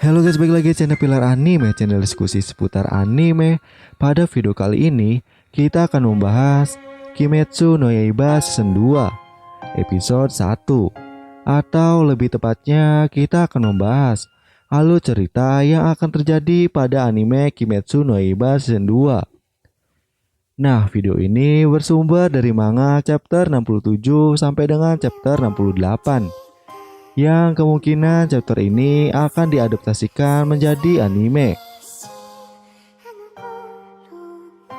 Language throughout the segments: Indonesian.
Halo guys, balik lagi channel Pilar Anime, channel diskusi seputar anime. Pada video kali ini, kita akan membahas Kimetsu no Yaiba Season 2, episode 1. Atau lebih tepatnya, kita akan membahas alur cerita yang akan terjadi pada anime Kimetsu no Yaiba Season 2. Nah, video ini bersumber dari manga chapter 67 sampai dengan chapter 68. Yang kemungkinan chapter ini akan diadaptasikan menjadi anime.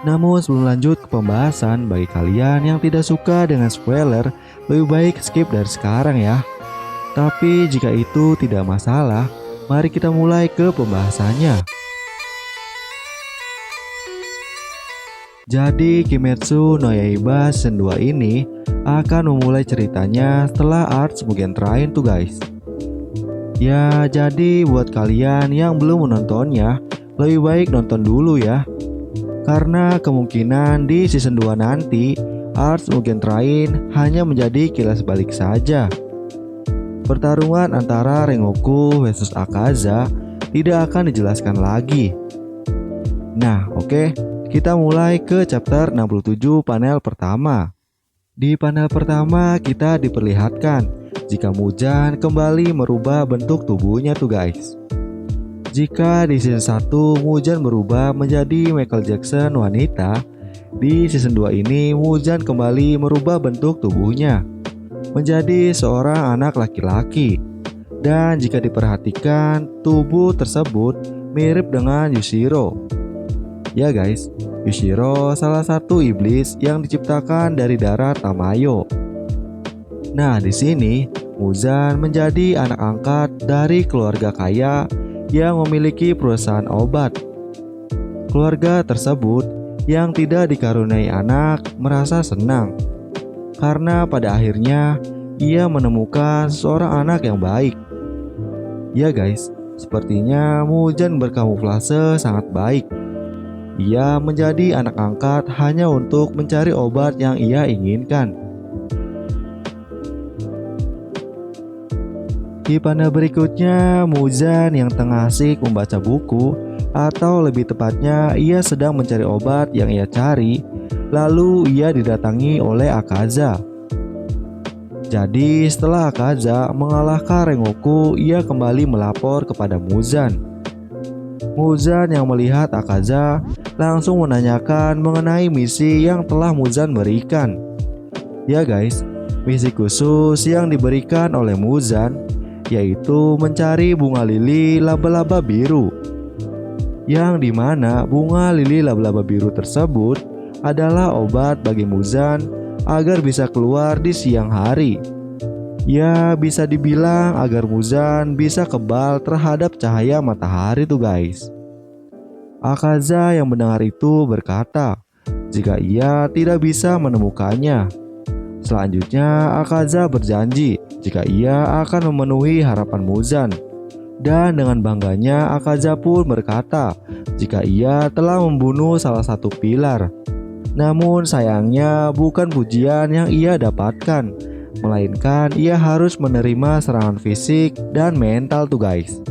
Namun sebelum lanjut ke pembahasan, bagi kalian yang tidak suka dengan spoiler, lebih baik skip dari sekarang ya. Tapi jika itu tidak masalah, mari kita mulai ke pembahasannya. Jadi Kimetsu no Yaiba Season 2 ini akan memulai ceritanya setelah Arts Mugen Train tuh guys. Ya, jadi buat kalian yang belum menontonnya, lebih baik nonton dulu ya. Karena kemungkinan di season 2 nanti Arts Mugen Train hanya menjadi kilas balik saja. Pertarungan antara Rengoku versus Akaza tidak akan dijelaskan lagi. Nah, oke, kita mulai ke chapter 67 panel pertama. Di panel pertama kita diperlihatkan jika Muzan kembali merubah bentuk tubuhnya tuh guys. Jika di season 1 Muzan berubah menjadi Michael Jackson wanita, di season 2 ini Muzan kembali merubah bentuk tubuhnya menjadi seorang anak laki-laki. Dan jika diperhatikan, tubuh tersebut mirip dengan Yushiro. Ya guys, Yushiro salah satu iblis yang diciptakan dari darah Tamayo. Nah, di sini Muzan menjadi anak angkat dari keluarga kaya yang memiliki perusahaan obat. Keluarga tersebut yang tidak dikaruniai anak merasa senang karena pada akhirnya ia menemukan seorang anak yang baik. Ya guys, sepertinya Muzan berkamuflase sangat baik. Ia menjadi anak angkat hanya untuk mencari obat yang ia inginkan. Di panel berikutnya, Muzan yang tengah asik membaca buku, atau lebih tepatnya ia sedang mencari obat yang ia cari, lalu ia didatangi oleh Akaza. Jadi setelah Akaza mengalahkan Rengoku, ia kembali melapor kepada Muzan. Muzan yang melihat Akaza langsung menanyakan mengenai misi yang telah Muzan berikan. Ya guys, misi khusus yang diberikan oleh Muzan yaitu mencari bunga lili laba-laba biru. Yang dimana bunga lili laba-laba biru tersebut adalah obat bagi Muzan agar bisa keluar di siang hari. Ya, bisa dibilang agar Muzan bisa kebal terhadap cahaya matahari tuh guys. Akaza yang mendengar itu berkata jika ia tidak bisa menemukannya. Selanjutnya Akaza berjanji jika ia akan memenuhi harapan Muzan. Dan dengan bangganya Akaza pun berkata jika ia telah membunuh salah satu pilar. Namun sayangnya bukan pujian yang ia dapatkan, melainkan ia harus menerima serangan fisik dan mental tuh guys.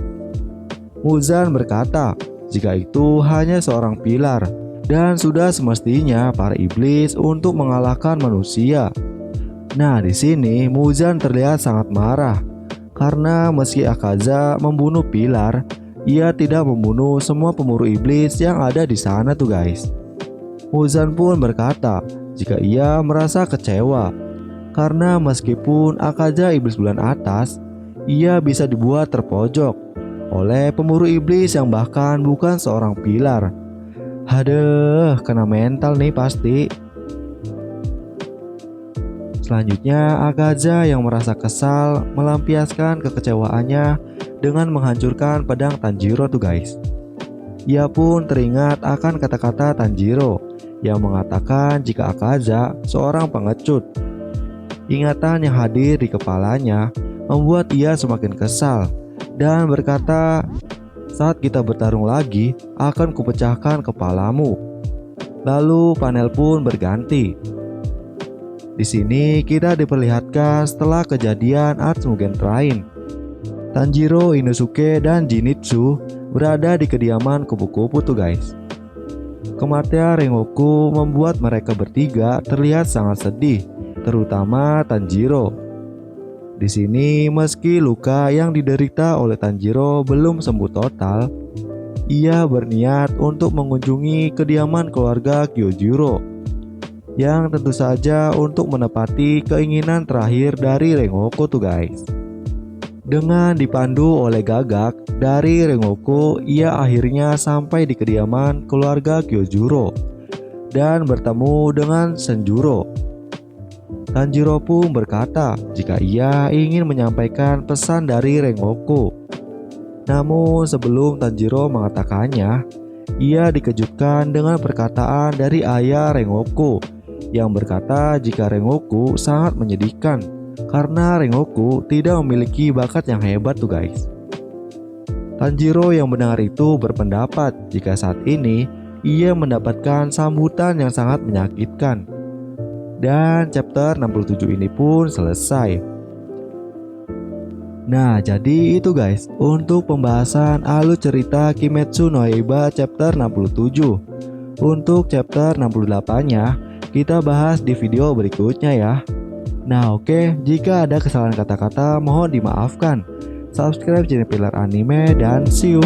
Muzan berkata jika itu hanya seorang pilar dan sudah semestinya para iblis untuk mengalahkan manusia. Nah, di sini Muzan terlihat sangat marah karena meski Akaza membunuh pilar, ia tidak membunuh semua pemburu iblis yang ada di sana tuh guys. Muzan pun berkata jika ia merasa kecewa karena meskipun Akaza iblis bulan atas, ia bisa dibuat terpojok oleh pemburu iblis yang bahkan bukan seorang pilar. Haduh, kena mental nih pasti. Selanjutnya, Akaza yang merasa kesal melampiaskan kekecewaannya dengan menghancurkan pedang Tanjiro tuh guys. Ia pun teringat akan kata-kata Tanjiro yang mengatakan jika Akaza seorang pengecut. Ingatan yang hadir di kepalanya membuat ia semakin kesal dan berkata, "Saat kita bertarung lagi, akan kupecahkan kepalamu." Lalu panel pun berganti. Di sini kita diperlihatkan setelah kejadian Arts Mugen Train. Tanjiro, Inosuke, dan Zenitsu berada di kediaman kupu-kupu tuh guys. Kematian Rengoku membuat mereka bertiga terlihat sangat sedih, terutama Tanjiro. Di sini meski luka yang diderita oleh Tanjiro belum sembuh total, ia berniat untuk mengunjungi kediaman keluarga Kyojuro, yang tentu saja untuk menepati keinginan terakhir dari Rengoku tuh guys. Dengan dipandu oleh gagak dari Rengoku, ia akhirnya sampai di kediaman keluarga Kyojuro dan bertemu dengan Senjuro. Tanjiro pun berkata jika ia ingin menyampaikan pesan dari Rengoku. Namun sebelum Tanjiro mengatakannya, ia dikejutkan dengan perkataan dari ayah Rengoku yang berkata jika Rengoku sangat menyedihkan karena Rengoku tidak memiliki bakat yang hebat tuh guys. Tanjiro yang mendengar itu berpendapat jika saat ini ia mendapatkan sambutan yang sangat menyakitkan. Dan chapter 67 ini pun selesai. Nah, jadi itu guys untuk pembahasan alur cerita Kimetsu no Yaiba chapter 67. Untuk chapter 68-nya kita bahas di video berikutnya ya. Nah oke, jika ada kesalahan kata-kata mohon dimaafkan. Subscribe channel Pilar Anime dan see you.